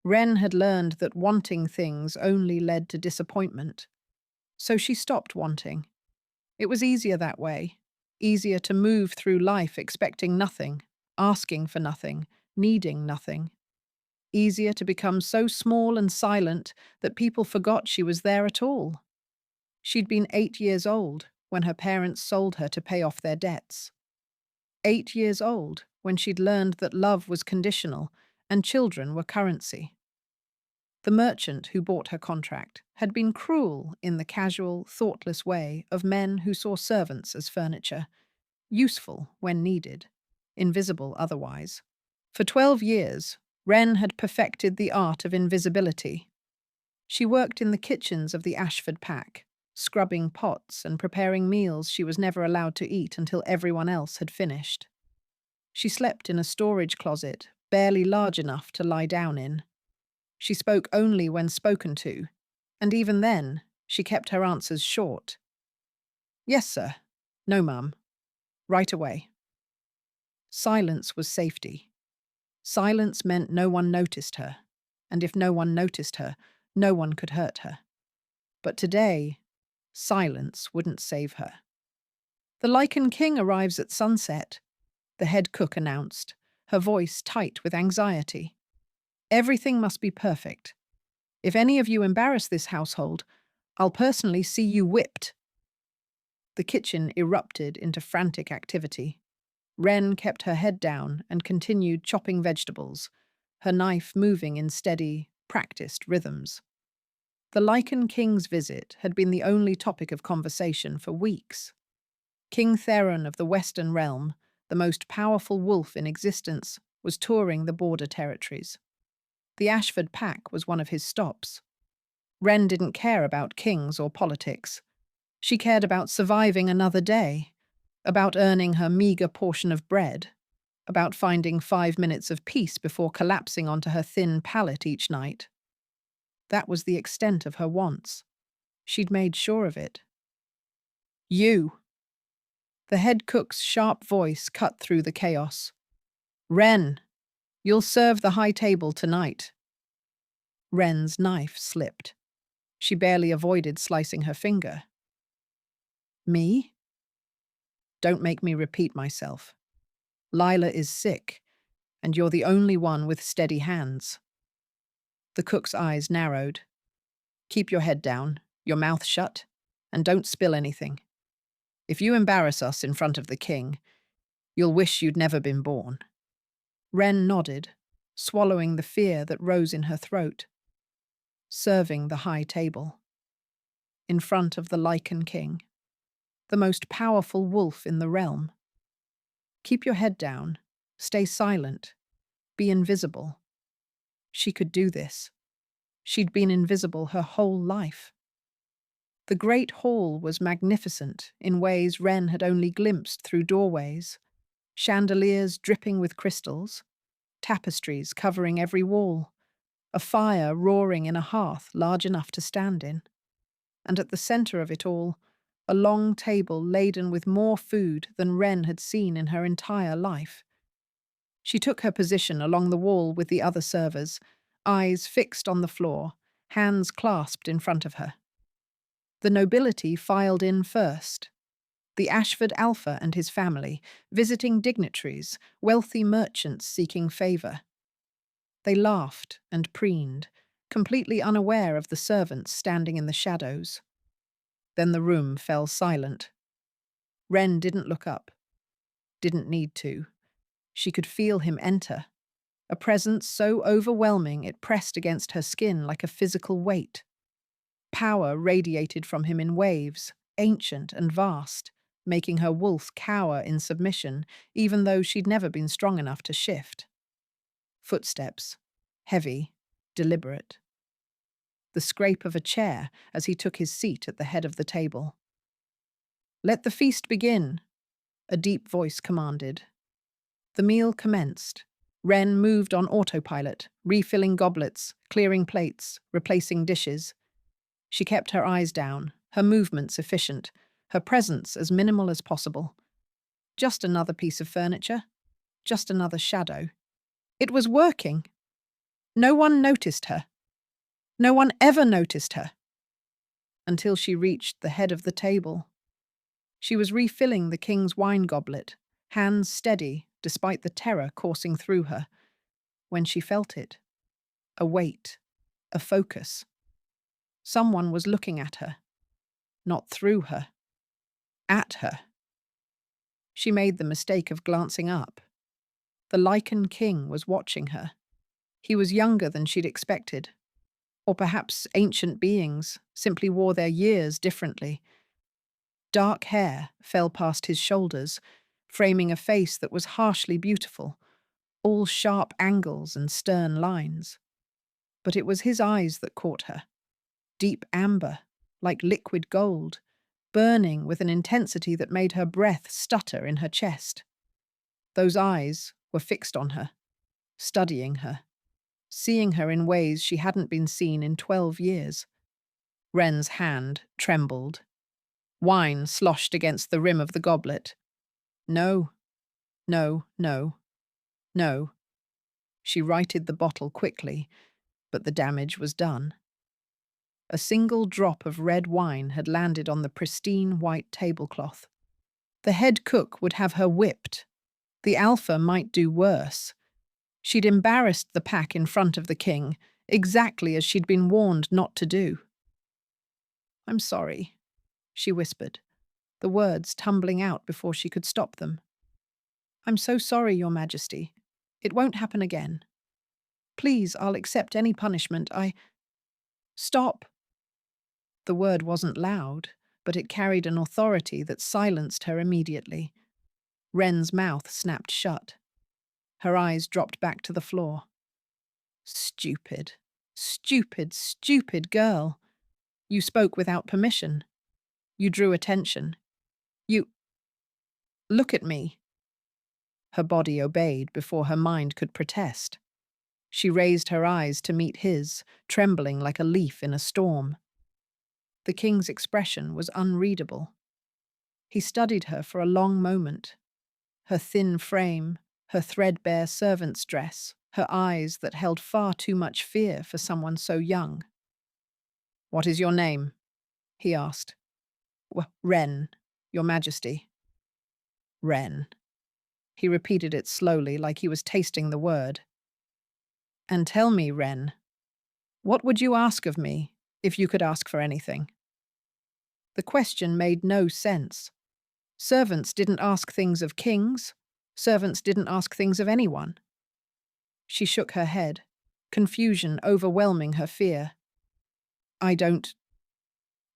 Wren had learned that wanting things only led to disappointment, so she stopped wanting. It was easier that way, easier to move through life expecting nothing, asking for nothing, needing nothing. Easier to become so small and silent that people forgot she was there at all. She'd been 8 years old when her parents sold her to pay off their debts. 8 years old when she'd learned that love was conditional and children were currency. The merchant who bought her contract had been cruel in the casual, thoughtless way of men who saw servants as furniture, useful when needed, invisible otherwise. For 12 years, Wren had perfected the art of invisibility. She worked in the kitchens of the Ashford Pack, scrubbing pots and preparing meals she was never allowed to eat until everyone else had finished. She slept in a storage closet, barely large enough to lie down in. She spoke only when spoken to, and even then, she kept her answers short. "Yes, sir." "No, ma'am." "Right away." Silence was safety. Silence meant no one noticed her, and if no one noticed her, no one could hurt her. But today, silence wouldn't save her. "The Lycan King arrives at sunset," the head cook announced, her voice tight with anxiety. "Everything must be perfect. If any of you embarrass this household, I'll personally see you whipped." The kitchen erupted into frantic activity. Wren kept her head down and continued chopping vegetables, her knife moving in steady, practiced rhythms. The Lycan King's visit had been the only topic of conversation for weeks. King Theron of the Western Realm, the most powerful wolf in existence, was touring the border territories. The Ashford Pack was one of his stops. Wren didn't care about kings or politics. She cared about surviving another day, about earning her meager portion of bread, about finding 5 minutes of peace before collapsing onto her thin pallet each night. That was the extent of her wants. She'd made sure of it. "You!" The head cook's sharp voice cut through the chaos. "Wren, you'll serve the high table tonight." Wren's knife slipped. She barely avoided slicing her finger. "Me?" "Don't make me repeat myself. Lila is sick, and you're the only one with steady hands." The cook's eyes narrowed. "Keep your head down, your mouth shut, and don't spill anything. If you embarrass us in front of the king, you'll wish you'd never been born." Wren nodded, swallowing the fear that rose in her throat. Serving the high table. In front of the Lycan King, the most powerful wolf in the realm. Keep your head down, stay silent, be invisible. She could do this. She'd been invisible her whole life. The great hall was magnificent in ways Wren had only glimpsed through doorways. Chandeliers dripping with crystals, tapestries covering every wall, a fire roaring in a hearth large enough to stand in. And at the center of it all, a long table laden with more food than Wren had seen in her entire life. She took her position along the wall with the other servers, eyes fixed on the floor, hands clasped in front of her. The nobility filed in first. The Ashford Alpha and his family, visiting dignitaries, wealthy merchants seeking favor. They laughed and preened, completely unaware of the servants standing in the shadows. Then the room fell silent. Wren didn't look up. Didn't need to. She could feel him enter, a presence so overwhelming it pressed against her skin like a physical weight. Power radiated from him in waves, ancient and vast, making her wolf cower in submission, even though she'd never been strong enough to shift. Footsteps, heavy, deliberate. The scrape of a chair as he took his seat at the head of the table. "Let the feast begin," a deep voice commanded. The meal commenced. Wren moved on autopilot, refilling goblets, clearing plates, replacing dishes. She kept her eyes down, her movements efficient, her presence as minimal as possible. Just another piece of furniture, just another shadow. It was working. No one noticed her. No one ever noticed her. Until she reached the head of the table. She was refilling the king's wine goblet, hands steady despite the terror coursing through her, when she felt it. A weight, a focus. Someone was looking at her, not through her, at her. She made the mistake of glancing up. The Lycan king was watching her. He was younger than she'd expected. Or perhaps ancient beings simply wore their years differently. Dark hair fell past his shoulders, framing a face that was harshly beautiful, all sharp angles and stern lines. But it was his eyes that caught her. Deep amber, like liquid gold, burning with an intensity that made her breath stutter in her chest. Those eyes were fixed on her, studying her, seeing her in ways she hadn't been seen in 12 years. Wren's hand trembled. Wine sloshed against the rim of the goblet. No, no, no, no. She righted the bottle quickly, but the damage was done. A single drop of red wine had landed on the pristine white tablecloth. The head cook would have her whipped. The alpha might do worse. She'd embarrassed the pack in front of the king, exactly as she'd been warned not to do. "I'm sorry," she whispered, the words tumbling out before she could stop them. "I'm so sorry, Your Majesty. It won't happen again. Please, I'll accept any punishment. Stop." The word wasn't loud, but it carried an authority that silenced her immediately. Wren's mouth snapped shut. Her eyes dropped back to the floor. Stupid, stupid, stupid girl. You spoke without permission. You drew attention. You... Look at me. Her body obeyed before her mind could protest. She raised her eyes to meet his, trembling like a leaf in a storm. The king's expression was unreadable. He studied her for a long moment. Her thin frame, her threadbare servant's dress, her eyes that held far too much fear for someone so young. "What is your name?" he asked. "Wren, Your Majesty." "Wren." He repeated it slowly, like he was tasting the word. "And tell me, Wren, what would you ask of me if you could ask for anything?" The question made no sense. Servants didn't ask things of kings. Servants didn't ask things of anyone. She shook her head, confusion overwhelming her fear. I don't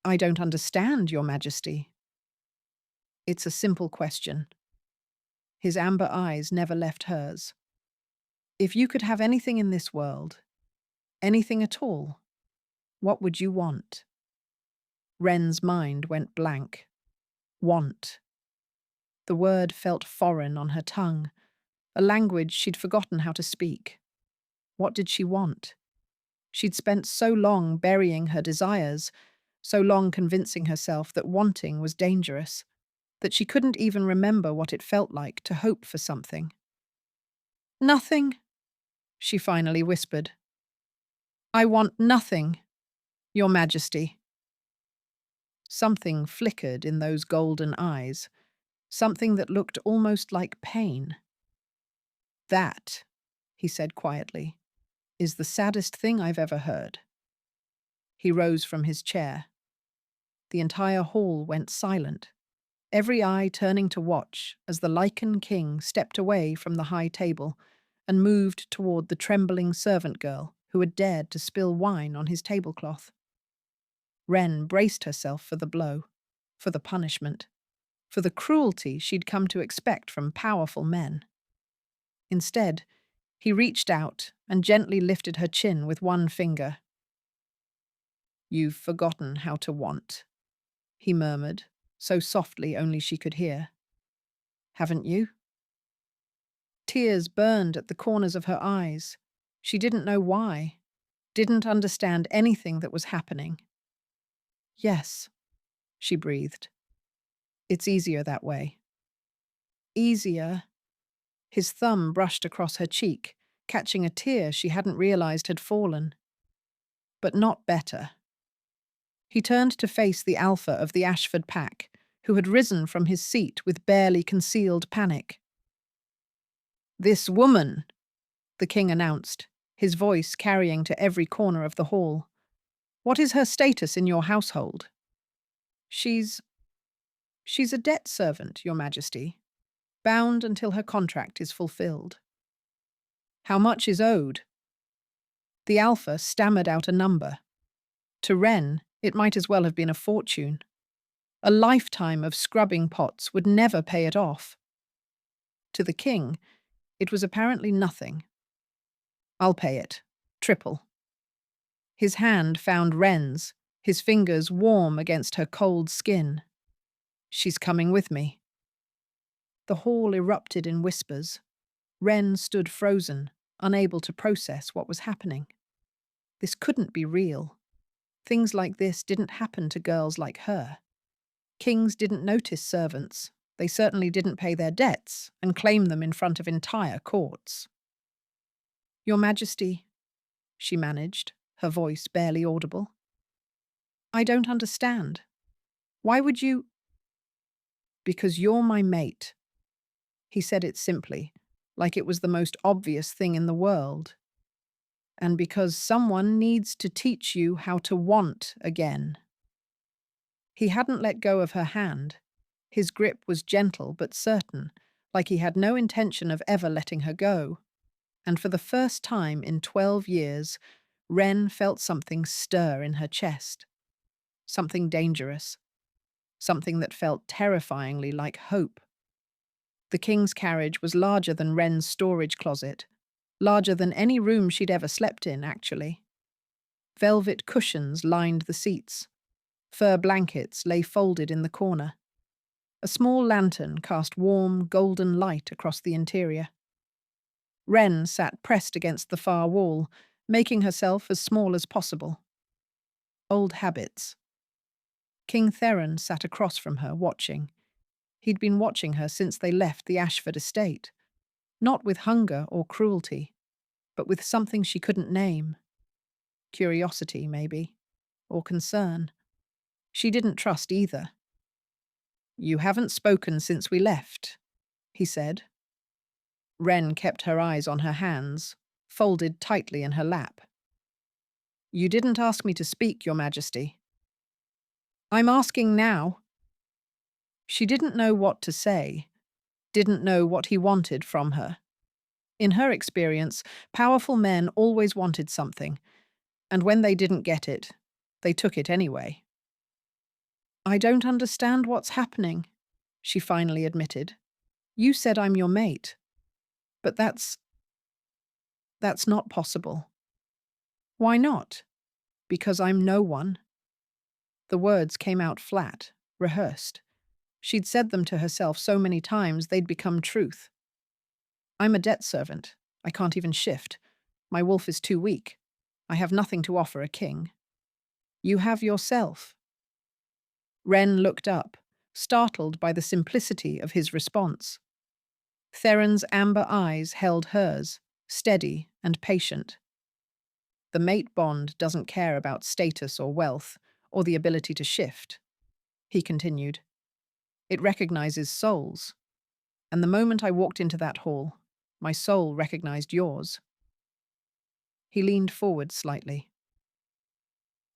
understand, Your Majesty." "It's a simple question." His amber eyes never left hers. "If you could have anything in this world, anything at all, what would you want?" Wren's mind went blank. Want. The word felt foreign on her tongue, a language she'd forgotten how to speak. What did she want? She'd spent so long burying her desires, so long convincing herself that wanting was dangerous, that she couldn't even remember what it felt like to hope for something. "Nothing," she finally whispered. "I want nothing, Your Majesty." Something flickered in those golden eyes, something that looked almost like pain. "That," he said quietly, "is the saddest thing I've ever heard." He rose from his chair. The entire hall went silent, every eye turning to watch as the Lycan king stepped away from the high table and moved toward the trembling servant girl who had dared to spill wine on his tablecloth. Wren braced herself for the blow, for the punishment, for the cruelty she'd come to expect from powerful men. Instead, he reached out and gently lifted her chin with one finger. "You've forgotten how to want," he murmured, so softly only she could hear. "Haven't you?" Tears burned at the corners of her eyes. She didn't know why, didn't understand anything that was happening. "Yes," she breathed. "It's easier that way." "Easier?" His thumb brushed across her cheek, catching a tear she hadn't realized had fallen. But not better. He turned to face the alpha of the Ashford pack, who had risen from his seat with barely concealed panic. "This woman," the king announced, his voice carrying to every corner of the hall. "What is her status in your household?" She's a debt servant, Your Majesty, bound until her contract is fulfilled." "How much is owed?" The alpha stammered out a number. To Wren, it might as well have been a fortune. A lifetime of scrubbing pots would never pay it off. To the king, it was apparently nothing. "I'll pay it. Triple." His hand found Wren's, his fingers warm against her cold skin. "She's coming with me." The hall erupted in whispers. Wren stood frozen, unable to process what was happening. This couldn't be real. Things like this didn't happen to girls like her. Kings didn't notice servants. They certainly didn't pay their debts and claim them in front of entire courts. "Your Majesty," she managed, her voice barely audible. "I don't understand. Why would you—" "Because you're my mate." He said it simply, like it was the most obvious thing in the world. "And because someone needs to teach you how to want again." He hadn't let go of her hand. His grip was gentle but certain, like he had no intention of ever letting her go. And for the first time in 12 years, Wren felt something stir in her chest. Something dangerous. Something that felt terrifyingly like hope. The king's carriage was larger than Wren's storage closet, larger than any room she'd ever slept in, actually. Velvet cushions lined the seats. Fur blankets lay folded in the corner. A small lantern cast warm, golden light across the interior. Wren sat pressed against the far wall, making herself as small as possible. Old habits. King Theron sat across from her, watching. He'd been watching her since they left the Ashford estate. Not with hunger or cruelty, but with something she couldn't name. Curiosity, maybe. Or concern. She didn't trust either. "You haven't spoken since we left," he said. Wren kept her eyes on her hands, folded tightly in her lap. "You didn't ask me to speak, Your Majesty." "I'm asking now." She didn't know what to say, didn't know what he wanted from her. In her experience, powerful men always wanted something, and when they didn't get it, they took it anyway. "I don't understand what's happening," she finally admitted. "You said I'm your mate. But that's not possible." "Why not?" "Because I'm no one." The words came out flat, rehearsed. She'd said them to herself so many times they'd become truth. "I'm a debt servant. I can't even shift. My wolf is too weak. I have nothing to offer a king." "You have yourself." Wren looked up, startled by the simplicity of his response. Theron's amber eyes held hers, steady and patient. "The mate bond doesn't care about status or wealth, or the ability to shift," he continued. "It recognizes souls. And the moment I walked into that hall, my soul recognized yours." He leaned forward slightly.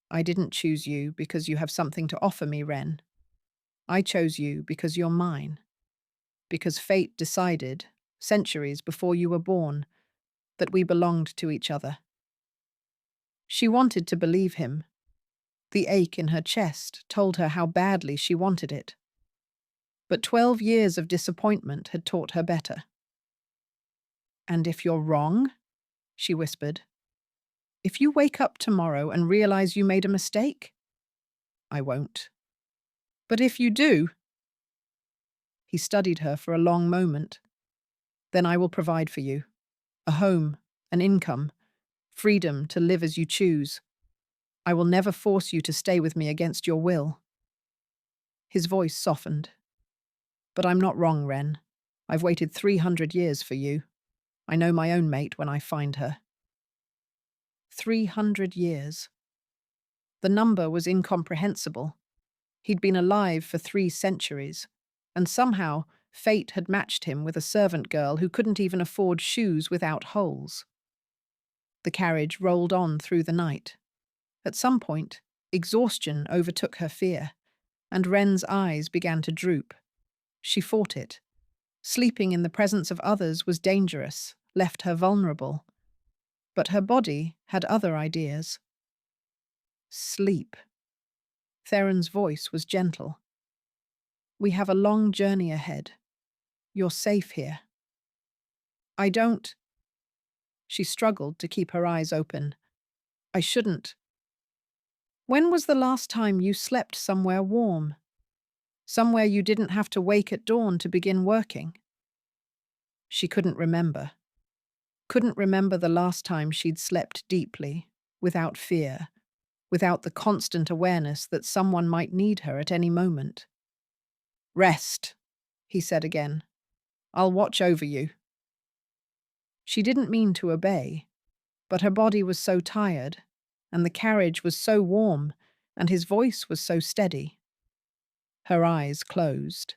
"I didn't choose you because you have something to offer me, Wren. I chose you because you're mine. Because fate decided, centuries before you were born, that we belonged to each other." She wanted to believe him. The ache in her chest told her how badly she wanted it. But 12 years of disappointment had taught her better. "And if you're wrong," she whispered, "if you wake up tomorrow and realize you made a mistake?" "I won't." "But if you do?" He studied her for a long moment. "Then I will provide for you. A home, an income, freedom to live as you choose. I will never force you to stay with me against your will." His voice softened. "But I'm not wrong, Wren. I've waited 300 years for you. I know my own mate when I find her. 300 years. The number was incomprehensible. He'd been alive for 3 centuries, and somehow fate had matched him with a servant girl who couldn't even afford shoes without holes. The carriage rolled on through the night. At some point, exhaustion overtook her fear, and Wren's eyes began to droop. She fought it. Sleeping in the presence of others was dangerous, left her vulnerable. But her body had other ideas. Sleep. Theron's voice was gentle. We have a long journey ahead. You're safe here. I don't. She struggled to keep her eyes open. I shouldn't. When was the last time you slept somewhere warm? Somewhere you didn't have to wake at dawn to begin working? She couldn't remember. Couldn't remember the last time she'd slept deeply, without fear, without the constant awareness that someone might need her at any moment. Rest, he said again. I'll watch over you. She didn't mean to obey, but her body was so tired, and the carriage was so warm, and his voice was so steady. Her eyes closed.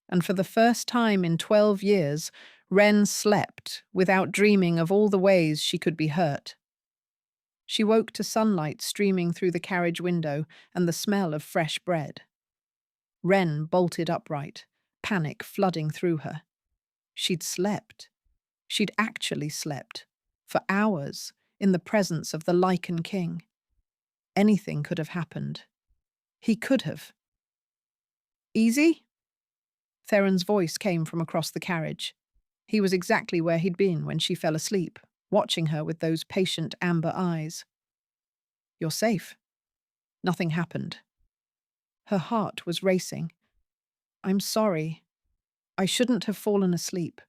And for the first time in 12 years, Wren slept without dreaming of all the ways she could be hurt. She woke to sunlight streaming through the carriage window and the smell of fresh bread. Wren bolted upright, panic flooding through her. She'd slept. She'd actually slept, for hours, in the presence of the Lycan king. Anything could have happened. He could have. Easy? Theron's voice came from across the carriage. He was exactly where he'd been when she fell asleep, watching her with those patient amber eyes. You're safe. Nothing happened. Her heart was racing. I'm sorry. I shouldn't have fallen asleep.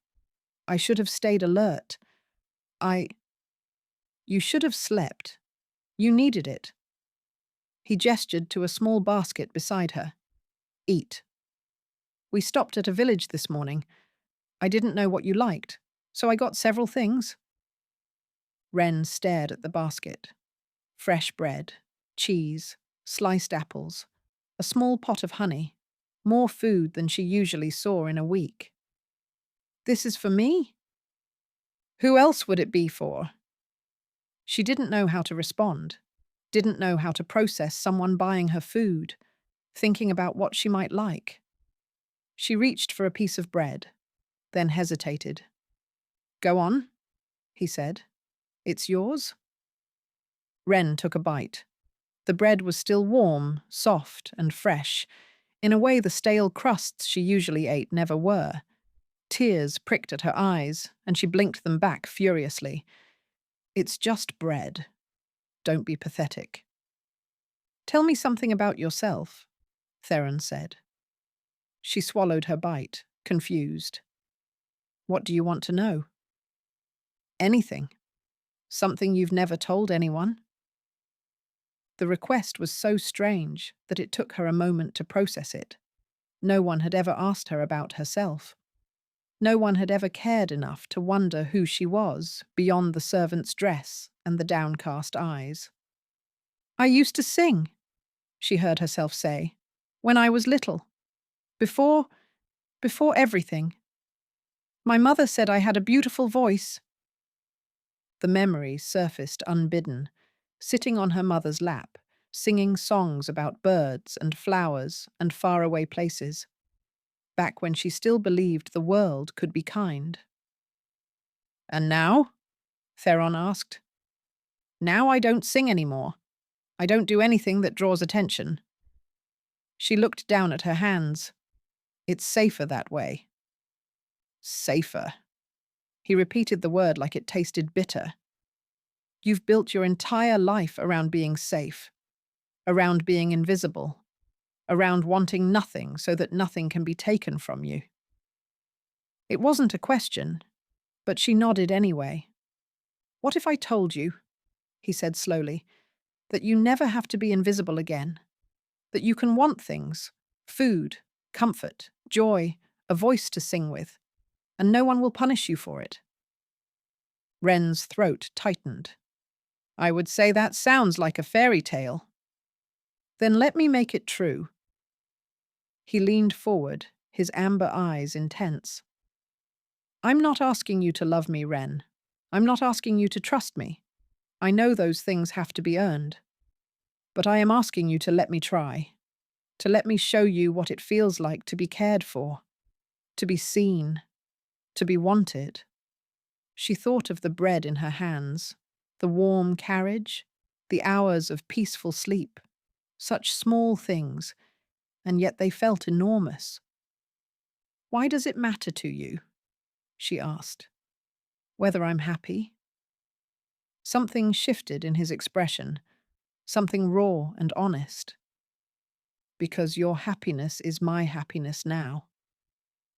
I should have stayed alert. You should have slept. You needed it. He gestured to a small basket beside her. Eat. We stopped at a village this morning. I didn't know what you liked, so I got several things. Wren stared at the basket. Fresh bread, cheese, sliced apples, a small pot of honey, more food than she usually saw in a week. This is for me? Who else would it be for? She didn't know how to respond, didn't know how to process someone buying her food, thinking about what she might like. She reached for a piece of bread, then hesitated. Go on, he said. It's yours? Wren took a bite. The bread was still warm, soft, and fresh, in a way the stale crusts she usually ate never were. Tears pricked at her eyes, and she blinked them back furiously. It's just bread. Don't be pathetic. Tell me something about yourself, Theron said. She swallowed her bite, confused. What do you want to know? Anything. Something you've never told anyone. The request was so strange that it took her a moment to process it. No one had ever asked her about herself. No one had ever cared enough to wonder who she was beyond the servant's dress and the downcast eyes. I used to sing, she heard herself say, when I was little. Before everything. My mother said I had a beautiful voice. The memory surfaced unbidden, sitting on her mother's lap, singing songs about birds and flowers and faraway places, back when she still believed the world could be kind. And now? Theron asked. Now I don't sing anymore. I don't do anything that draws attention. She looked down at her hands. It's safer that way. Safer. He repeated the word like it tasted bitter. You've built your entire life around being safe, around being invisible, around wanting nothing so that nothing can be taken from you. It wasn't a question, but she nodded anyway. What if I told you, he said slowly, that you never have to be invisible again, that you can want things, food, comfort, joy, a voice to sing with, and no one will punish you for it. Wren's throat tightened. I would say that sounds like a fairy tale. Then let me make it true. He leaned forward, his amber eyes intense. I'm not asking you to love me, Wren. I'm not asking you to trust me. I know those things have to be earned. But I am asking you to let me try. To let me show you what it feels like to be cared for. To be seen. To be wanted. She thought of the bread in her hands, the warm carriage, the hours of peaceful sleep. Such small things, and yet they felt enormous. Why does it matter to you? She asked. Whether I'm happy? Something shifted in his expression, something raw and honest. Because your happiness is my happiness now.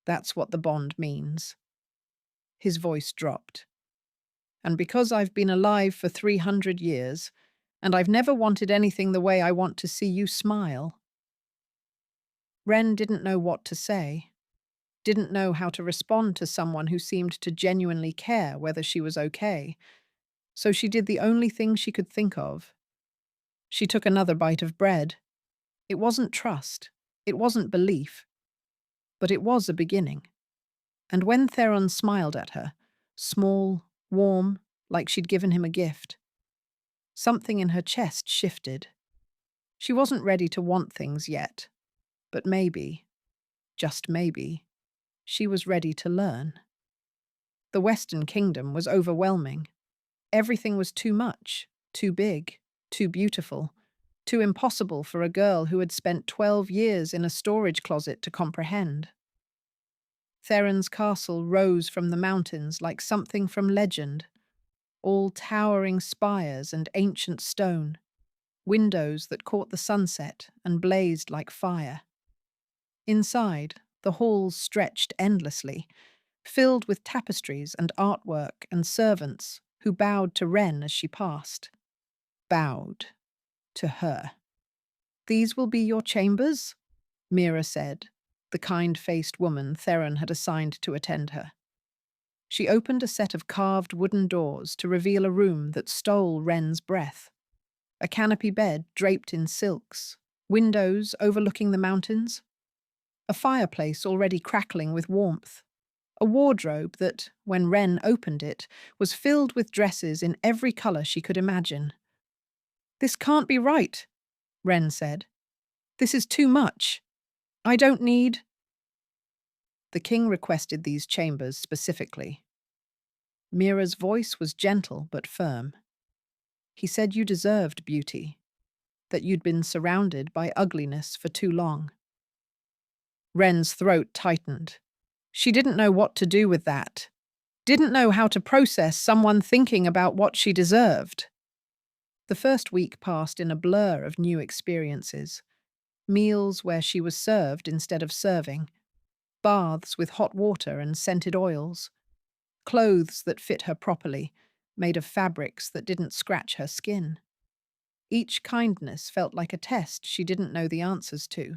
That's what the bond means. His voice dropped. And because I've been alive for 300 years, and I've never wanted anything the way I want to see you smile. Wren didn't know what to say, didn't know how to respond to someone who seemed to genuinely care whether she was okay, so she did the only thing she could think of. She took another bite of bread. It wasn't trust, it wasn't belief, but it was a beginning. And when Theron smiled at her, small, warm, like she'd given him a gift, something in her chest shifted. She wasn't ready to want things yet, but maybe, just maybe, she was ready to learn. The Western Kingdom was overwhelming. Everything was too much, too big, too beautiful, too impossible for a girl who had spent 12 years in a storage closet to comprehend. Theron's castle rose from the mountains like something from legend, all towering spires and ancient stone, windows that caught the sunset and blazed like fire. Inside, the halls stretched endlessly, filled with tapestries and artwork and servants who bowed to Wren as she passed. Bowed to her. These will be your chambers? Mira said, the kind-faced woman Theron had assigned to attend her. She opened a set of carved wooden doors to reveal a room that stole Wren's breath. A canopy bed draped in silks, windows overlooking the mountains, a fireplace already crackling with warmth, a wardrobe that, when Wren opened it, was filled with dresses in every colour she could imagine. This can't be right, Wren said. This is too much. I don't need... The king requested these chambers specifically. Mira's voice was gentle but firm. He said you deserved beauty, that you'd been surrounded by ugliness for too long. Wren's throat tightened. She didn't know what to do with that. Didn't know how to process someone thinking about what she deserved. The first week passed in a blur of new experiences. Meals where she was served instead of serving. Baths with hot water and scented oils. Clothes that fit her properly, made of fabrics that didn't scratch her skin. Each kindness felt like a test she didn't know the answers to.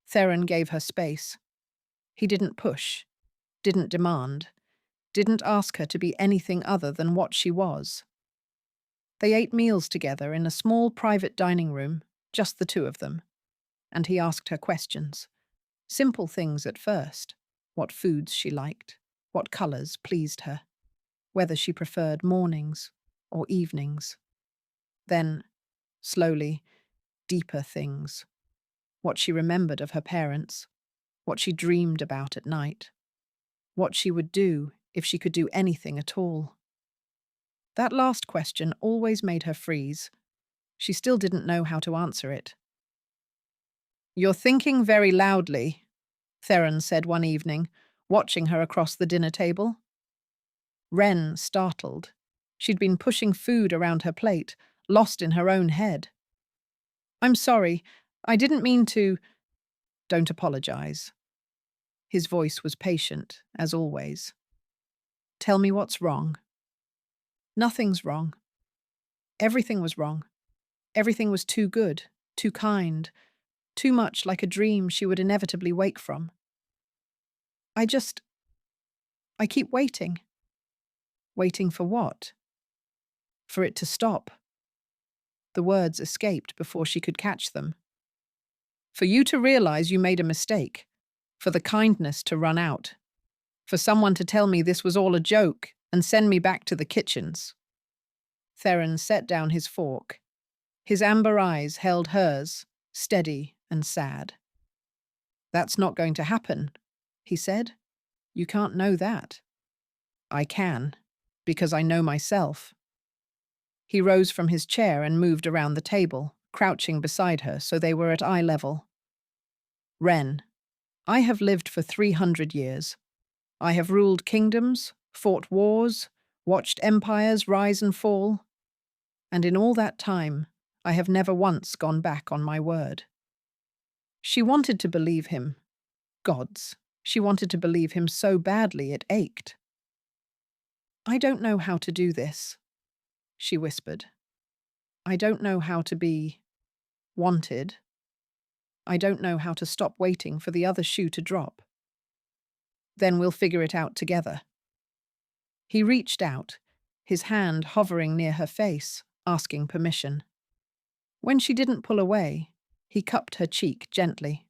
Theron gave her space. He didn't push, didn't demand, didn't ask her to be anything other than what she was. They ate meals together in a small private dining room, just the two of them, and he asked her questions. Simple things at first, what foods she liked, what colours pleased her, whether she preferred mornings or evenings. Then, slowly, deeper things, what she remembered of her parents, what she dreamed about at night, what she would do if she could do anything at all. That last question always made her freeze. She still didn't know how to answer it. "You're thinking very loudly," Theron said one evening, watching her across the dinner table. Wren startled. She'd been pushing food around her plate, lost in her own head. "I'm sorry. I didn't mean to—" "Don't apologize." His voice was patient, as always. "Tell me what's wrong." "Nothing's wrong. Everything was wrong. Everything was too good, too kind, too much like a dream she would inevitably wake from. I keep waiting." Waiting for what? For it to stop. The words escaped before she could catch them. For you to realize you made a mistake. For the kindness to run out. For someone to tell me this was all a joke and send me back to the kitchens. Theron set down his fork. His amber eyes held hers, steady and sad. That's not going to happen, he said. You can't know that. I can, because I know myself. He rose from his chair and moved around the table, crouching beside her so they were at eye level. Wren, I have lived for 300 years. I have ruled kingdoms, fought wars, watched empires rise and fall. And in all that time, I have never once gone back on my word. She wanted to believe him. Gods, she wanted to believe him so badly it ached. I don't know how to do this, she whispered. I don't know how to be wanted. I don't know how to stop waiting for the other shoe to drop. Then we'll figure it out together. He reached out, his hand hovering near her face, asking permission. When she didn't pull away, he cupped her cheek gently.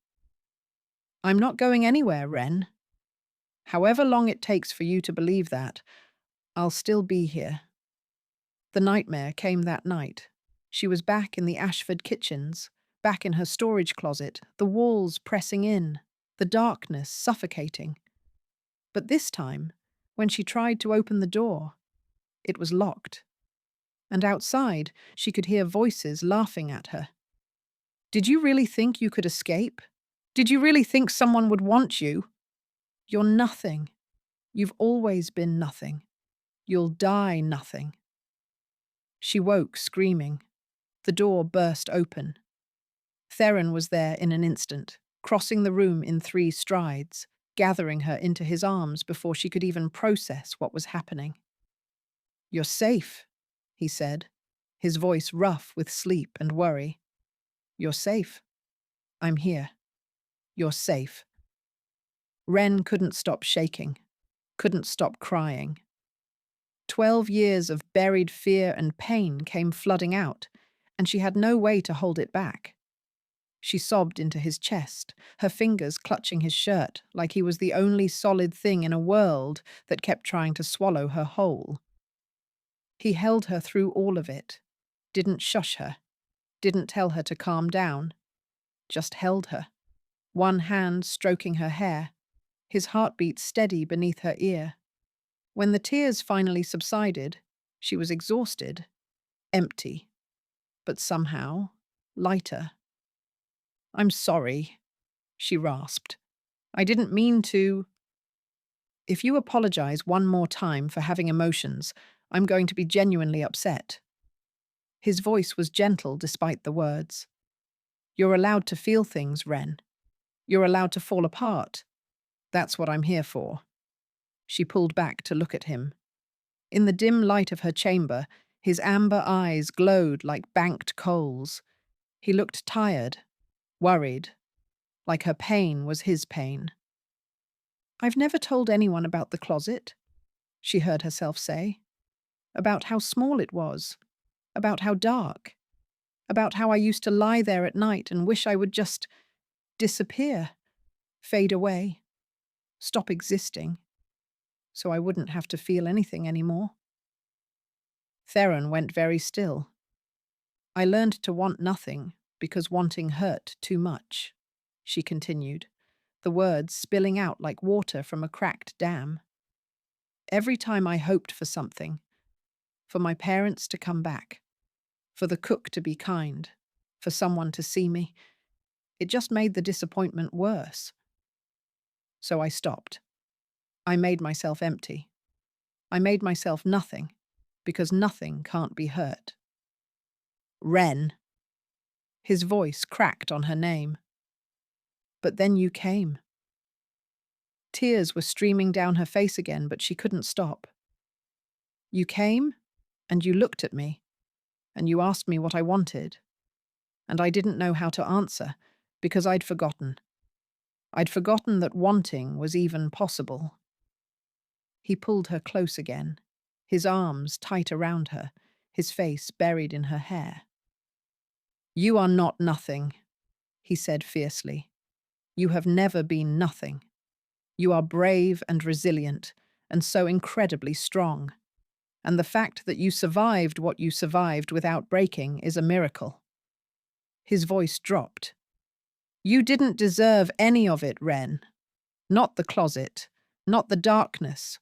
I'm not going anywhere, Wren. However long it takes for you to believe that, I'll still be here. The nightmare came that night. She was back in the Ashford kitchens, back in her storage closet, the walls pressing in, the darkness suffocating. But this time, when she tried to open the door, it was locked. And outside, she could hear voices laughing at her. Did you really think you could escape? Did you really think someone would want you? You're nothing. You've always been nothing. You'll die nothing. She woke, screaming. The door burst open. Theron was there in an instant, crossing the room in 3 strides, gathering her into his arms before she could even process what was happening. You're safe, he said, his voice rough with sleep and worry. You're safe. I'm here. You're safe. Wren couldn't stop shaking, couldn't stop crying. 12 years of buried fear and pain came flooding out, and she had no way to hold it back. She sobbed into his chest, her fingers clutching his shirt like he was the only solid thing in a world that kept trying to swallow her whole. He held her through all of it, didn't shush her, didn't tell her to calm down, just held her, one hand stroking her hair, his heartbeat steady beneath her ear. When the tears finally subsided, she was exhausted, empty, but somehow lighter. I'm sorry, she rasped. I didn't mean to. If you apologize one more time for having emotions, I'm going to be genuinely upset. His voice was gentle despite the words. You're allowed to feel things, Wren. You're allowed to fall apart. That's what I'm here for. She pulled back to look at him. In the dim light of her chamber, his amber eyes glowed like banked coals. He looked tired, worried, like her pain was his pain. I've never told anyone about the closet, she heard herself say. About how small it was, about how dark, about how I used to lie there at night and wish I would just disappear, fade away, stop existing, so I wouldn't have to feel anything anymore. Theron went very still. I learned to want nothing because wanting hurt too much, she continued, the words spilling out like water from a cracked dam. Every time I hoped for something, for my parents to come back, for the cook to be kind, for someone to see me, it just made the disappointment worse. So I stopped. I made myself empty. I made myself nothing, because nothing can't be hurt. Wren. His voice cracked on her name. But then you came. Tears were streaming down her face again, but she couldn't stop. You came, and you looked at me, and you asked me what I wanted. And I didn't know how to answer, because I'd forgotten. I'd forgotten that wanting was even possible. He pulled her close again, his arms tight around her, his face buried in her hair. "You are not nothing," he said fiercely. "You have never been nothing. You are brave and resilient, and so incredibly strong. And the fact that you survived what you survived without breaking is a miracle." His voice dropped. "You didn't deserve any of it, Ren. Not the closet, not the darkness,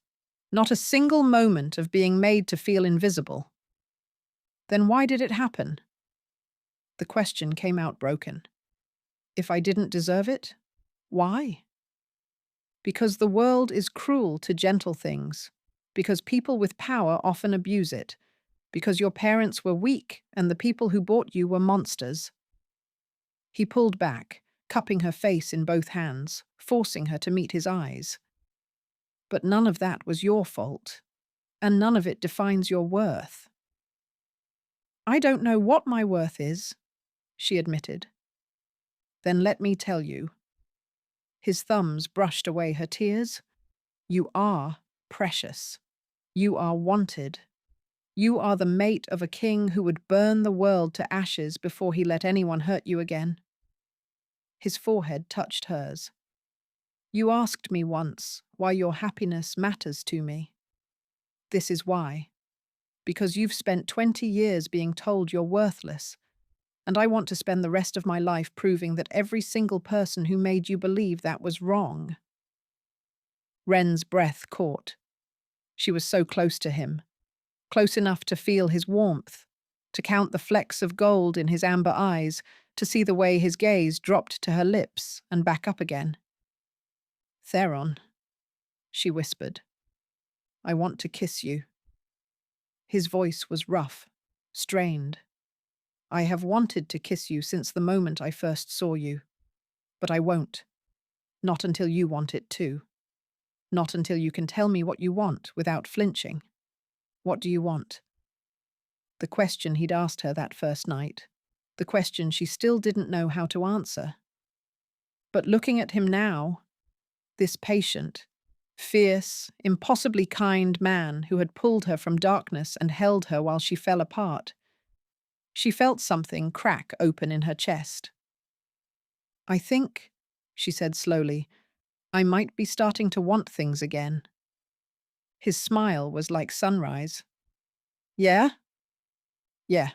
not a single moment of being made to feel invisible." "Then why did it happen?" The question came out broken. If I didn't deserve it, why? Because the world is cruel to gentle things, because people with power often abuse it, because your parents were weak and the people who bought you were monsters. He pulled back, cupping her face in both hands, forcing her to meet his eyes. But none of that was your fault, and none of it defines your worth. "I don't know what my worth is," she admitted. "Then let me tell you." His thumbs brushed away her tears. "You are precious. You are wanted. You are the mate of a king who would burn the world to ashes before he let anyone hurt you again." His forehead touched hers. "You asked me once why your happiness matters to me. This is why. Because you've spent 20 years being told you're worthless, and I want to spend the rest of my life proving that every single person who made you believe that was wrong." Ren's breath caught. She was so close to him, close enough to feel his warmth, to count the flecks of gold in his amber eyes, to see the way his gaze dropped to her lips and back up again. "Theron," she whispered, "I want to kiss you." His voice was rough, strained. "I have wanted to kiss you since the moment I first saw you. But I won't. Not until you want it too. Not until you can tell me what you want without flinching. What do you want?" The question he'd asked her that first night. The question she still didn't know how to answer. But looking at him now, this patient, fierce, impossibly kind man who had pulled her from darkness and held her while she fell apart, she felt something crack open in her chest. "I think," she said slowly, "I might be starting to want things again." His smile was like sunrise. "Yeah?" "Yeah."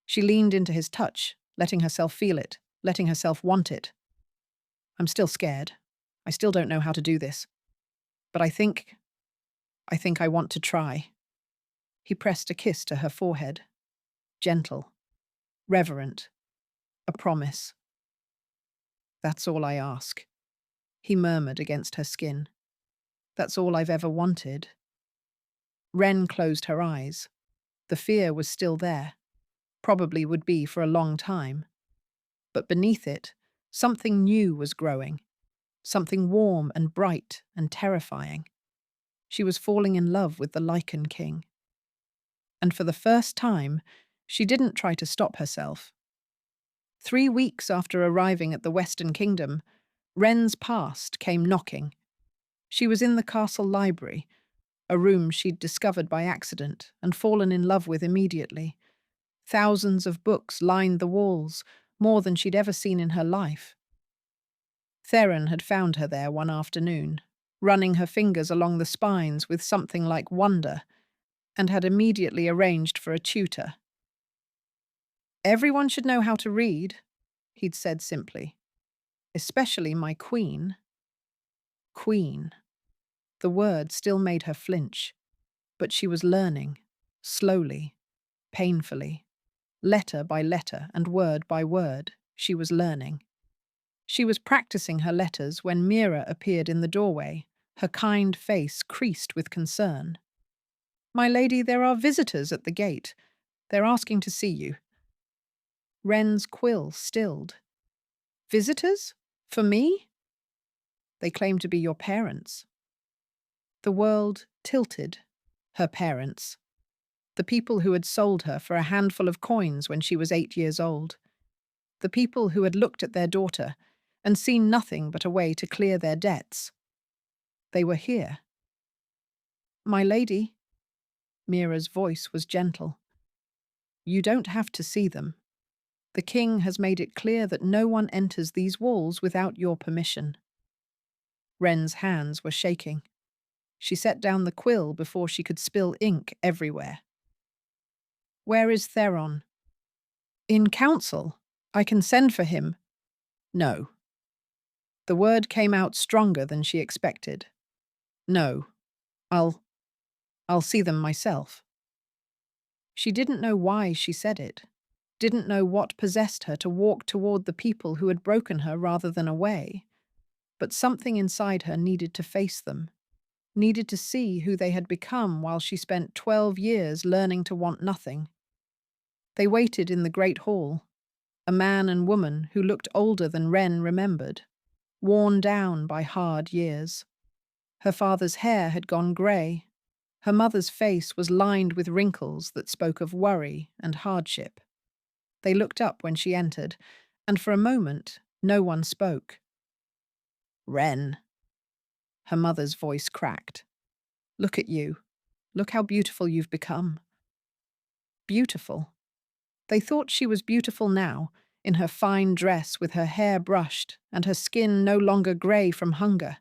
She leaned into his touch, letting herself feel it, letting herself want it. "I'm still scared. I still don't know how to do this. But I think I want to try." He pressed a kiss to her forehead. Gentle, reverent, a promise. "That's all I ask," he murmured against her skin. "That's all I've ever wanted." Ren closed her eyes. The fear was still there, probably would be for a long time. But beneath it, something new was growing, something warm and bright and terrifying. She was falling in love with the Lycan king. And for the first time, she didn't try to stop herself. 3 weeks after arriving at the Western Kingdom, Ren's past came knocking. She was in the castle library, a room she'd discovered by accident and fallen in love with immediately. Thousands of books lined the walls, more than she'd ever seen in her life. Theron had found her there one afternoon, running her fingers along the spines with something like wonder, and had immediately arranged for a tutor. "Everyone should know how to read," he'd said simply. "Especially my queen." Queen. The word still made her flinch, but she was learning, slowly, painfully. Letter by letter and word by word, she was learning. She was practicing her letters when Mira appeared in the doorway, her kind face creased with concern. "My lady, there are visitors at the gate. They're asking to see you." Ren's quill stilled. "Visitors? For me?" "They claim to be your parents." The world tilted. Her parents. The people who had sold her for a handful of coins when she was 8 years old. The people who had looked at their daughter and seen nothing but a way to clear their debts. They were here. "My lady." Mira's voice was gentle. You don't have to see them. The king has made it clear that no one enters these walls without your permission. Wren's hands were shaking. She set down the quill before she could spill ink everywhere. Where is Theron? In council. I can send for him. No. The word came out stronger than she expected. No. I'll see them myself. She didn't know why she said it, didn't know what possessed her to walk toward the people who had broken her rather than away, but something inside her needed to face them, needed to see who they had become while she spent 12 years learning to want nothing. They waited in the great hall, a man and woman who looked older than Wren remembered, worn down by hard years. Her father's hair had gone grey. Her mother's face was lined with wrinkles that spoke of worry and hardship. They looked up when she entered, and for a moment, no one spoke. Wren. Her mother's voice cracked. Look at you. Look how beautiful you've become. Beautiful. They thought she was beautiful now, in her fine dress with her hair brushed and her skin no longer grey from hunger.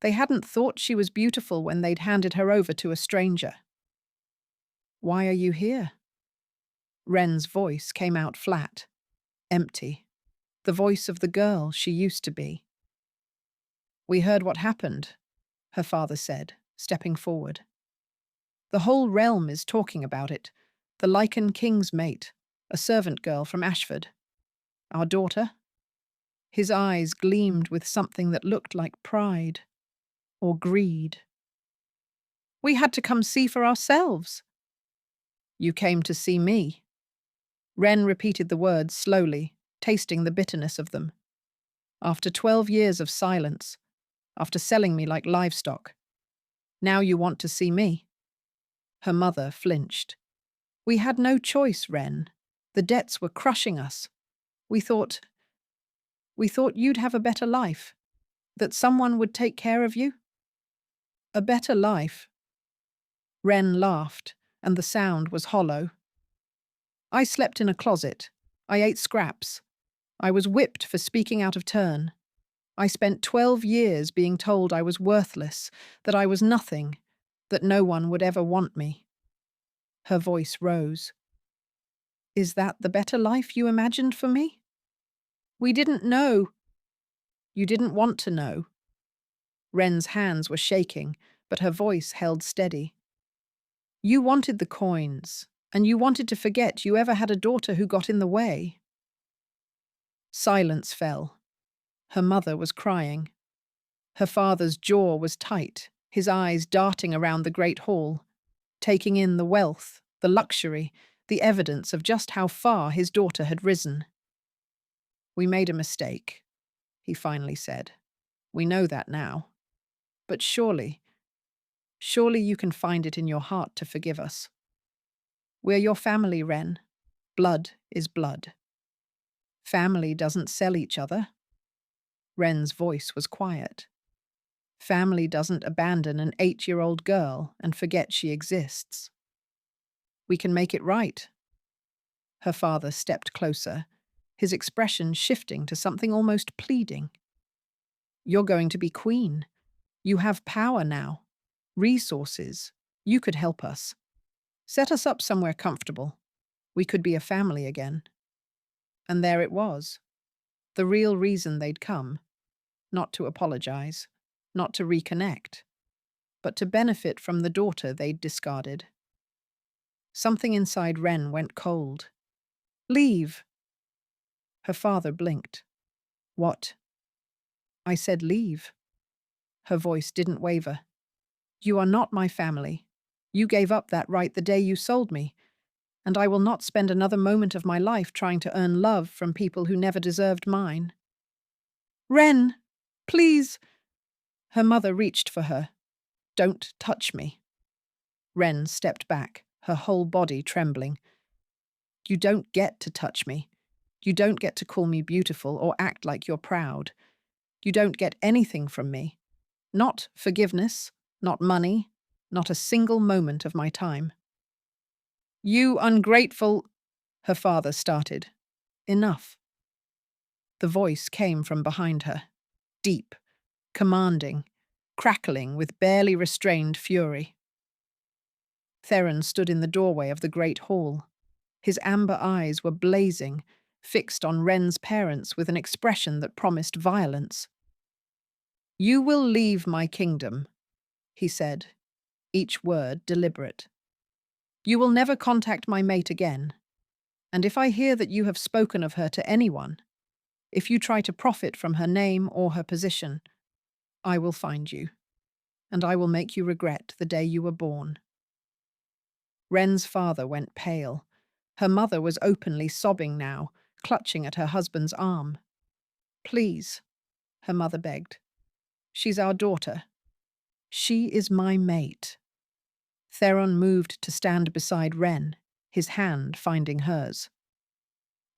They hadn't thought she was beautiful when they'd handed her over to a stranger. Why are you here? Wren's voice came out flat, empty, the voice of the girl she used to be. We heard what happened, her father said, stepping forward. The whole realm is talking about it. The Lycan king's mate, a servant girl from Ashford. Our daughter? His eyes gleamed with something that looked like pride or greed. We had to come see for ourselves. You came to see me. Wren repeated the words slowly, tasting the bitterness of them. After 12 years of silence, after selling me like livestock, now you want to see me? Her mother flinched. We had no choice, Wren. The debts were crushing us. We thought you'd have a better life, that someone would take care of you. A better life. Wren laughed, and the sound was hollow. I slept in a closet. I ate scraps. I was whipped for speaking out of turn. I spent 12 years being told I was worthless, that I was nothing, that no one would ever want me. Her voice rose. Is that the better life you imagined for me? We didn't know. You didn't want to know. Wren's hands were shaking, but her voice held steady. You wanted the coins, and you wanted to forget you ever had a daughter who got in the way. Silence fell. Her mother was crying. Her father's jaw was tight, his eyes darting around the great hall, taking in the wealth, the luxury, the evidence of just how far his daughter had risen. We made a mistake, he finally said. We know that now. But surely you can find it in your heart to forgive us. We're your family, Wren. Blood is blood. Family doesn't sell each other. Wren's voice was quiet. Family doesn't abandon an 8-year-old girl and forget she exists. We can make it right. Her father stepped closer, his expression shifting to something almost pleading. You're going to be queen. You have power now. Resources. You could help us. Set us up somewhere comfortable. We could be a family again. And there it was. The real reason they'd come. Not to apologize. Not to reconnect. But to benefit from the daughter they'd discarded. Something inside Wren went cold. Leave. Her father blinked. What? I said leave. Her voice didn't waver. You are not my family. You gave up that right the day you sold me, and I will not spend another moment of my life trying to earn love from people who never deserved mine. Wren, please. Her mother reached for her. Don't touch me. Wren stepped back, her whole body trembling. You don't get to touch me. You don't get to call me beautiful or act like you're proud. You don't get anything from me. Not forgiveness, not money, Not a single moment of my time. You ungrateful, her father started. Enough. The voice came from behind her, deep, commanding, crackling with barely restrained fury. Theron stood in the doorway of the great hall. His amber eyes were blazing, fixed on Wren's parents with an expression that promised violence. You will leave my kingdom, he said, each word deliberate. You will never contact my mate again, and if I hear that you have spoken of her to anyone, if you try to profit from her name or her position, I will find you, and I will make you regret the day you were born. Wren's father went pale. Her mother was openly sobbing now, clutching at her husband's arm. Please, her mother begged. She's our daughter. She is my mate. Theron moved to stand beside Wren, his hand finding hers.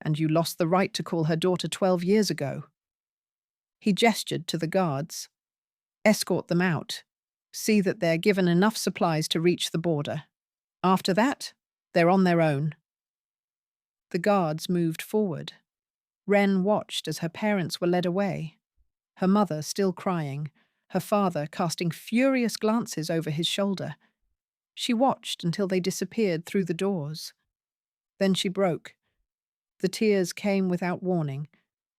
And you lost the right to call her daughter 12 years ago. He gestured to the guards. Escort them out. See that they're given enough supplies to reach the border. After that, they're on their own. The guards moved forward. Wren watched as her parents were led away, her mother still crying, her father casting furious glances over his shoulder. She watched until they disappeared through the doors. Then she broke. The tears came without warning,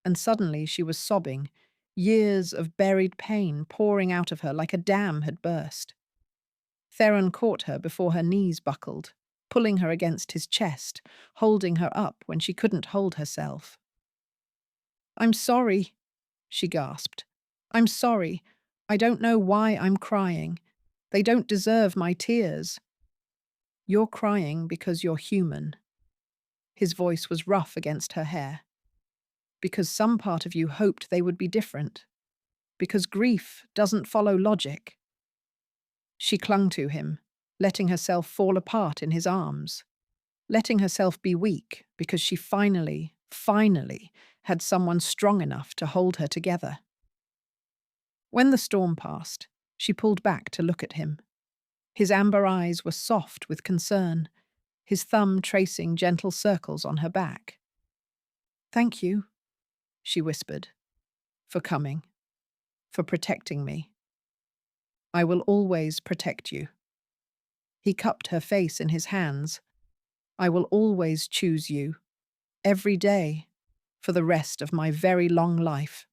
and suddenly she was sobbing, years of buried pain pouring out of her like a dam had burst. Theron caught her before her knees buckled, pulling her against his chest, holding her up when she couldn't hold herself. I'm sorry, she gasped. I'm sorry. I don't know why I'm crying. They don't deserve my tears. You're crying because you're human. His voice was rough against her hair. Because some part of you hoped they would be different. Because grief doesn't follow logic. She clung to him, letting herself fall apart in his arms, letting herself be weak because she finally had someone strong enough to hold her together. When the storm passed, she pulled back to look at him. His amber eyes were soft with concern, his thumb tracing gentle circles on her back. Thank you, she whispered, for coming, for protecting me. I will always protect you. He cupped her face in his hands. I will always choose you, every day, for the rest of my very long life.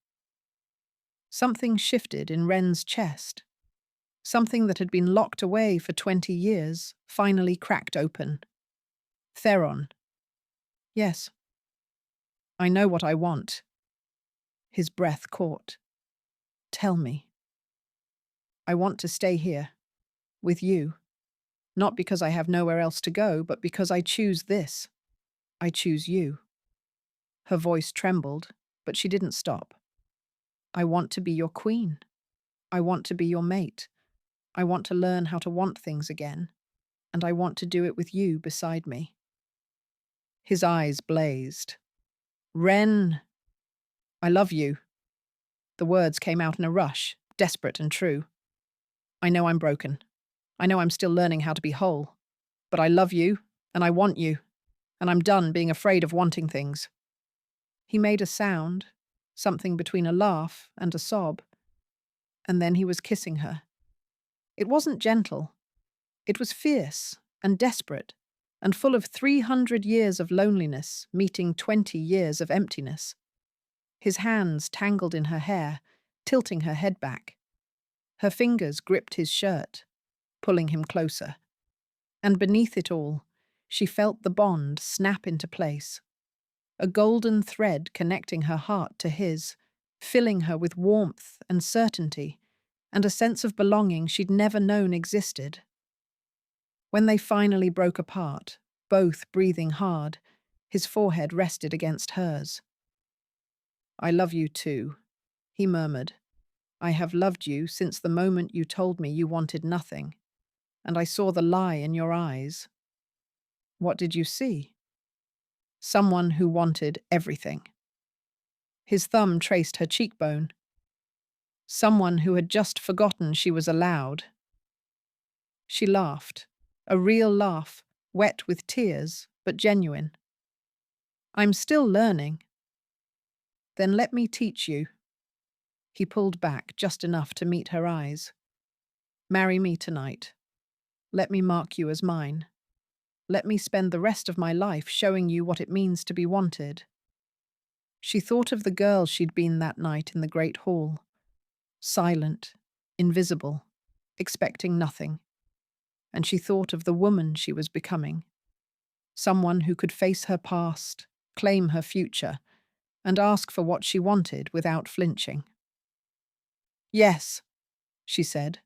Something shifted in Wren's chest. Something that had been locked away for 20 years finally cracked open. Theron. Yes. I know what I want. His breath caught. Tell me. I want to stay here, with you. Not because I have nowhere else to go, but because I choose this. I choose you. Her voice trembled, but she didn't stop. I want to be your queen. I want to be your mate. I want to learn how to want things again, and I want to do it with you beside me. His eyes blazed. Wren, I love you. The words came out in a rush, desperate and true. I know I'm broken. I know I'm still learning how to be whole. But I love you, and I want you, and I'm done being afraid of wanting things. He made a sound, something between a laugh and a sob, and then he was kissing her. It wasn't gentle. It was fierce and desperate, and full of 300 years of loneliness meeting 20 years of emptiness. His hands tangled in her hair, tilting her head back. Her fingers gripped his shirt, pulling him closer. And beneath it all, she felt the bond snap into place. A golden thread connecting her heart to his, filling her with warmth and certainty, and a sense of belonging she'd never known existed. When they finally broke apart, both breathing hard, his forehead rested against hers. I love you too, he murmured. I have loved you since the moment you told me you wanted nothing, and I saw the lie in your eyes. What did you see? Someone who wanted everything. His thumb traced her cheekbone. Someone who had just forgotten she was allowed. She laughed, a real laugh, wet with tears, but genuine. I'm still learning. Then let me teach you. He pulled back just enough to meet her eyes. Marry me tonight. Let me mark you as mine. Let me spend the rest of my life showing you what it means to be wanted. She thought of the girl she'd been that night in the great hall. Silent, invisible, expecting nothing. And she thought of the woman she was becoming. Someone who could face her past, claim her future, and ask for what she wanted without flinching. Yes, she said.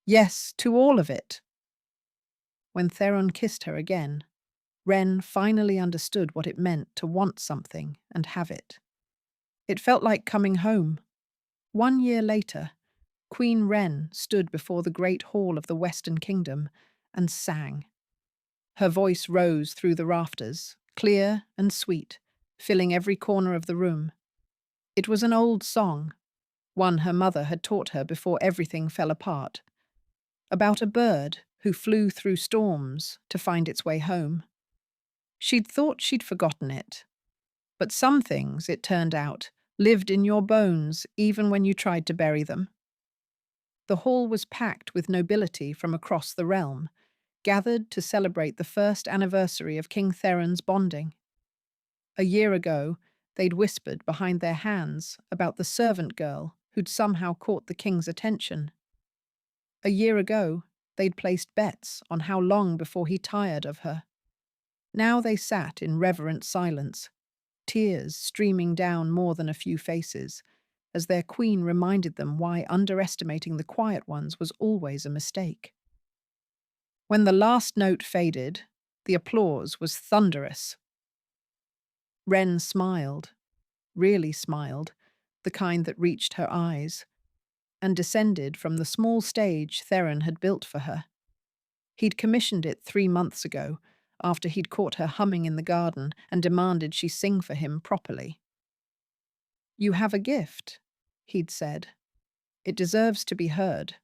Yes, to all of it. When Theron kissed her again, Wren finally understood what it meant to want something and have it. It felt like coming home. 1 year later, Queen Wren stood before the great hall of the Western Kingdom and sang. Her voice rose through the rafters, clear and sweet, filling every corner of the room. It was an old song, one her mother had taught her before everything fell apart, about a bird who flew through storms to find its way home. She'd thought she'd forgotten it, but some things, it turned out, lived in your bones even when you tried to bury them. The hall was packed with nobility from across the realm, gathered to celebrate the first anniversary of King Theron's bonding. A year ago, they'd whispered behind their hands about the servant girl who'd somehow caught the king's attention. A year ago, they'd placed bets on how long before he tired of her. Now they sat in reverent silence, tears streaming down more than a few faces, as their queen reminded them why underestimating the quiet ones was always a mistake. When the last note faded, the applause was thunderous. Wren smiled, really smiled, the kind that reached her eyes, and descended from the small stage Theron had built for her. He'd commissioned it 3 months ago, after he'd caught her humming in the garden and demanded she sing for him properly. You have a gift, he'd said. It deserves to be heard.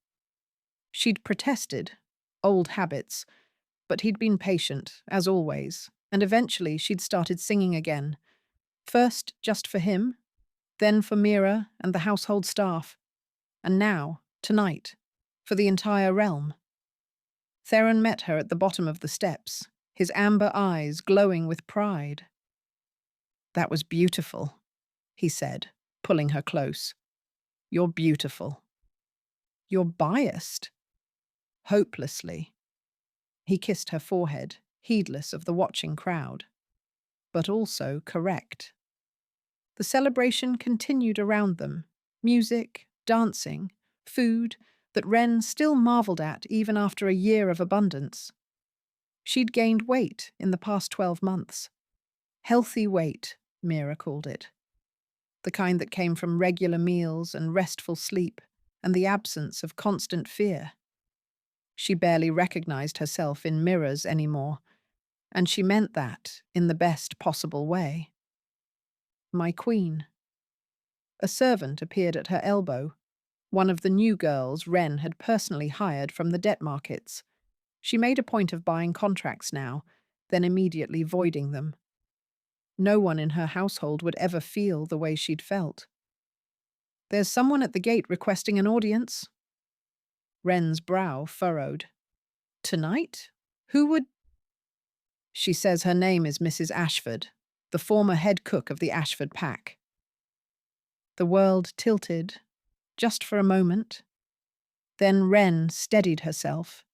She'd protested, old habits, but he'd been patient, as always, and eventually she'd started singing again. First just for him, then for Mira and the household staff, and now, tonight, for the entire realm. Theron met her at the bottom of the steps, his amber eyes glowing with pride. That was beautiful, he said, pulling her close. You're beautiful. You're biased. Hopelessly. He kissed her forehead, heedless of the watching crowd. But also correct. The celebration continued around them. Music, dancing, food that Wren still marveled at even after a year of abundance. She'd gained weight in the past 12 months. Healthy weight, Mira called it. The kind that came from regular meals and restful sleep and the absence of constant fear. She barely recognized herself in mirrors anymore, and she meant that in the best possible way. My queen. A servant appeared at her elbow, one of the new girls Wren had personally hired from the debt markets. She made a point of buying contracts now, then immediately voiding them. No one in her household would ever feel the way she'd felt. There's someone at the gate requesting an audience. Wren's brow furrowed. Tonight? Who would... She says her name is Mrs. Ashford, the former head cook of the Ashford pack. The world tilted, just for a moment. Then Wren steadied herself.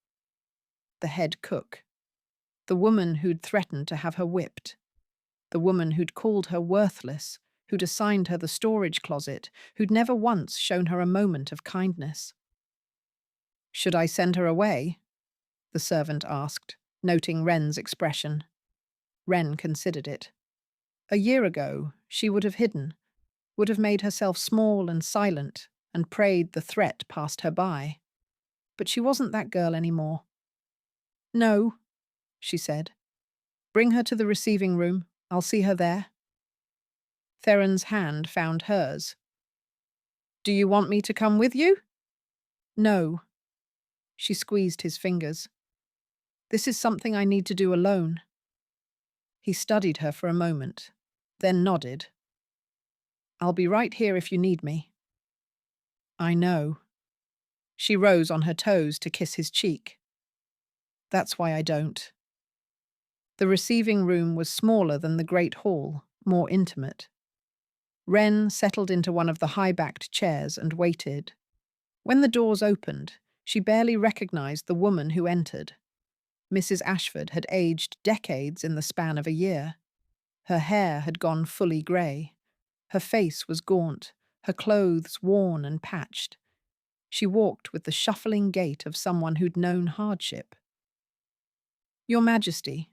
The head cook. The woman who'd threatened to have her whipped. The woman who'd called her worthless, who'd assigned her the storage closet, who'd never once shown her a moment of kindness. Should I send her away? The servant asked, noting Wren's expression. Wren considered it. A year ago, she would have hidden, would have made herself small and silent, and prayed the threat passed her by. But she wasn't that girl anymore. No, she said. Bring her to the receiving room. I'll see her there. Theron's hand found hers. Do you want me to come with you? No. She squeezed his fingers. This is something I need to do alone. He studied her for a moment, then nodded. I'll be right here if you need me. I know. She rose on her toes to kiss his cheek. That's why I don't. The receiving room was smaller than the great hall, more intimate. Wren settled into one of the high-backed chairs and waited. When the doors opened, she barely recognized the woman who entered. Mrs. Ashford had aged decades in the span of a year. Her hair had gone fully grey. Her face was gaunt, her clothes worn and patched. She walked with the shuffling gait of someone who'd known hardship. Your Majesty.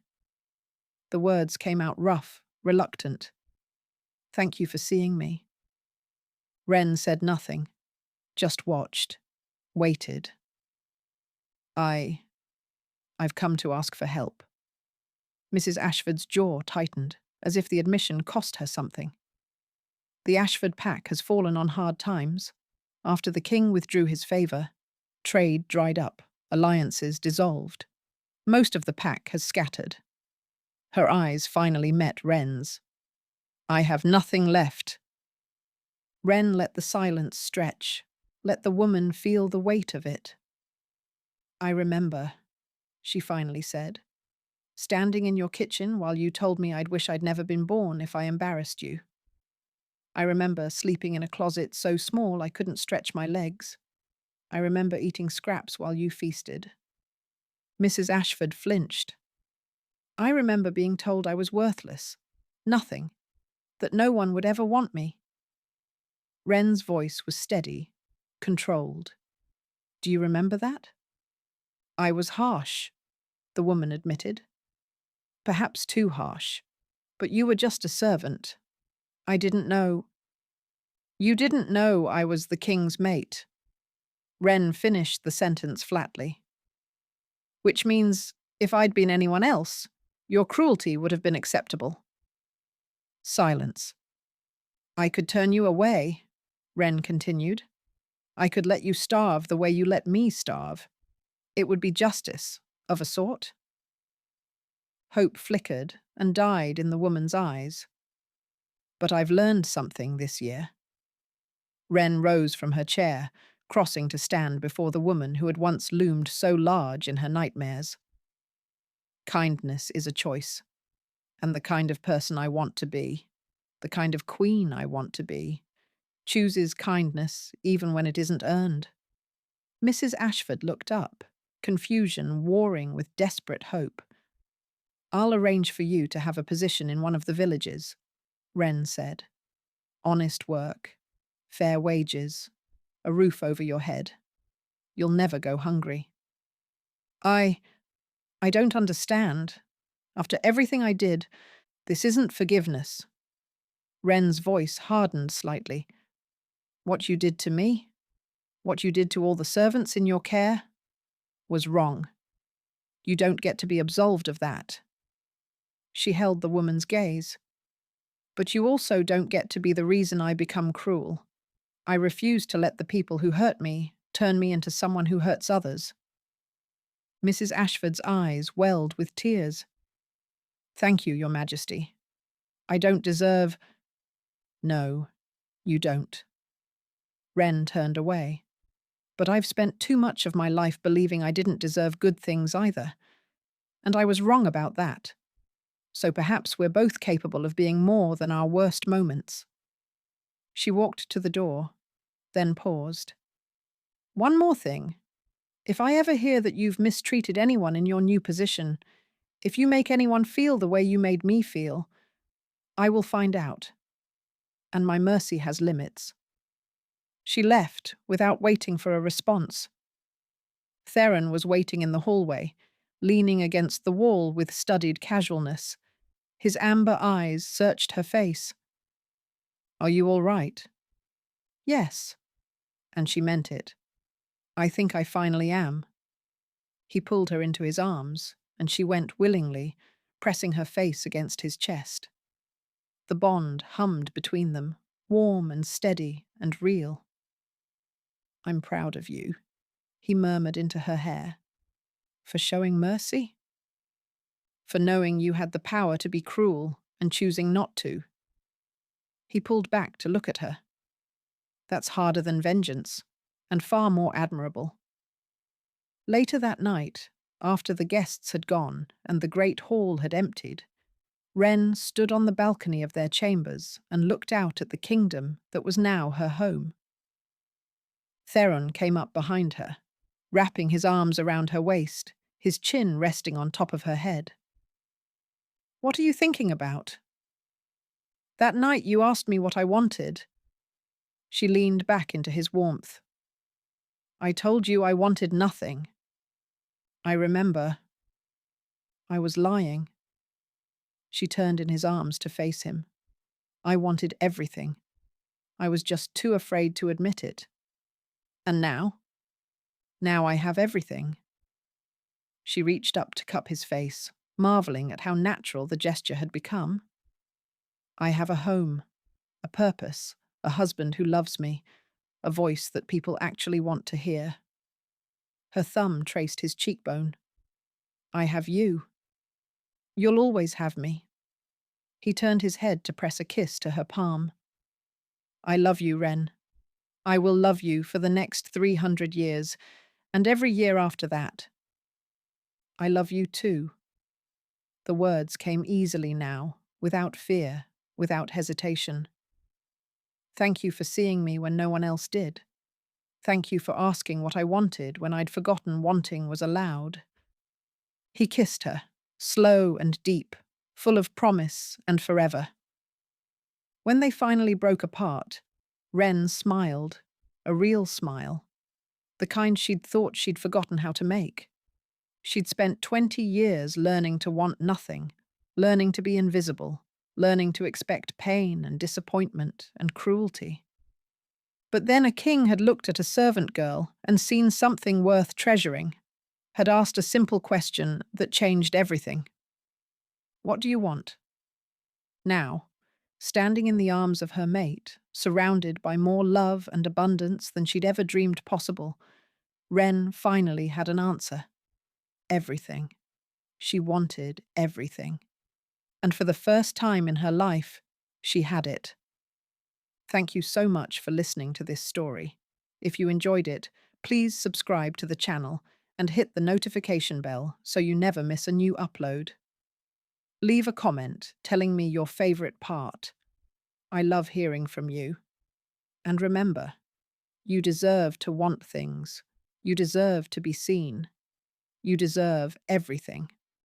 The words came out rough, reluctant. Thank you for seeing me. Wren said nothing, just watched, waited. I've come to ask for help. Mrs. Ashford's jaw tightened, as if the admission cost her something. The Ashford pack has fallen on hard times. After the king withdrew his favour, trade dried up, alliances dissolved. Most of the pack has scattered. Her eyes finally met Wren's. I have nothing left. Wren let the silence stretch, let the woman feel the weight of it. I remember, she finally said, standing in your kitchen while you told me I'd wish I'd never been born if I embarrassed you. I remember sleeping in a closet so small I couldn't stretch my legs. I remember eating scraps while you feasted. Mrs. Ashford flinched. I remember being told I was worthless, nothing, that no one would ever want me. Wren's voice was steady, controlled. Do you remember that? I was harsh, the woman admitted. Perhaps too harsh. But you were just a servant. I didn't know. You didn't know I was the king's mate. Wren finished the sentence flatly. Which means, if I'd been anyone else, your cruelty would have been acceptable. Silence. I could turn you away, Wren continued. I could let you starve the way you let me starve. It would be justice, of a sort. Hope flickered and died in the woman's eyes. But I've learned something this year. Wren rose from her chair, crossing to stand before the woman who had once loomed so large in her nightmares. Kindness is a choice, and the kind of person I want to be, the kind of queen I want to be, chooses kindness even when it isn't earned. Mrs. Ashford looked up, confusion warring with desperate hope. I'll arrange for you to have a position in one of the villages, Wren said. Honest work, fair wages, a roof over your head. You'll never go hungry. I don't understand. After everything I did, this isn't forgiveness. Wren's voice hardened slightly. What you did to me, what you did to all the servants in your care, was wrong. You don't get to be absolved of that. She held the woman's gaze. But you also don't get to be the reason I become cruel. I refuse to let the people who hurt me turn me into someone who hurts others. Mrs. Ashford's eyes welled with tears. Thank you, Your Majesty. I don't deserve— No, you don't. Wren turned away. But I've spent too much of my life believing I didn't deserve good things either. And I was wrong about that. So perhaps we're both capable of being more than our worst moments. She walked to the door, then paused. One more thing. If I ever hear that you've mistreated anyone in your new position, if you make anyone feel the way you made me feel, I will find out. And my mercy has limits. She left without waiting for a response. Theron was waiting in the hallway, leaning against the wall with studied casualness. His amber eyes searched her face. Are you all right? Yes. And she meant it. I think I finally am. He pulled her into his arms, and she went willingly, pressing her face against his chest. The bond hummed between them, warm and steady and real. I'm proud of you, he murmured into her hair. For showing mercy? For knowing you had the power to be cruel and choosing not to. He pulled back to look at her. That's harder than vengeance, and far more admirable. Later that night, after the guests had gone and the great hall had emptied, Wren stood on the balcony of their chambers and looked out at the kingdom that was now her home. Theron came up behind her, wrapping his arms around her waist, his chin resting on top of her head. What are you thinking about? That night you asked me what I wanted. She leaned back into his warmth. I told you I wanted nothing. I remember. I was lying. She turned in his arms to face him. I wanted everything. I was just too afraid to admit it. And now? Now I have everything. She reached up to cup his face, marveling at how natural the gesture had become. I have a home, a purpose, a husband who loves me, a voice that people actually want to hear. Her thumb traced his cheekbone. I have you. You'll always have me. He turned his head to press a kiss to her palm. I love you, Wren. I will love you for the next 300 years, and every year after that. I love you too. The words came easily now, without fear, without hesitation. Thank you for seeing me when no one else did. Thank you for asking what I wanted when I'd forgotten wanting was allowed. He kissed her, slow and deep, full of promise and forever. When they finally broke apart, Wren smiled, a real smile, the kind she'd thought she'd forgotten how to make. She'd spent 20 years learning to want nothing, learning to be invisible, learning to expect pain and disappointment and cruelty. But then a king had looked at a servant girl and seen something worth treasuring, had asked a simple question that changed everything. What do you want? Now, standing in the arms of her mate, surrounded by more love and abundance than she'd ever dreamed possible, Wren finally had an answer. Everything. She wanted everything. And for the first time in her life, she had it. Thank you so much for listening to this story. If you enjoyed it, please subscribe to the channel and hit the notification bell so you never miss a new upload. Leave a comment telling me your favorite part. I love hearing from you. And remember, you deserve to want things. You deserve to be seen. You deserve everything.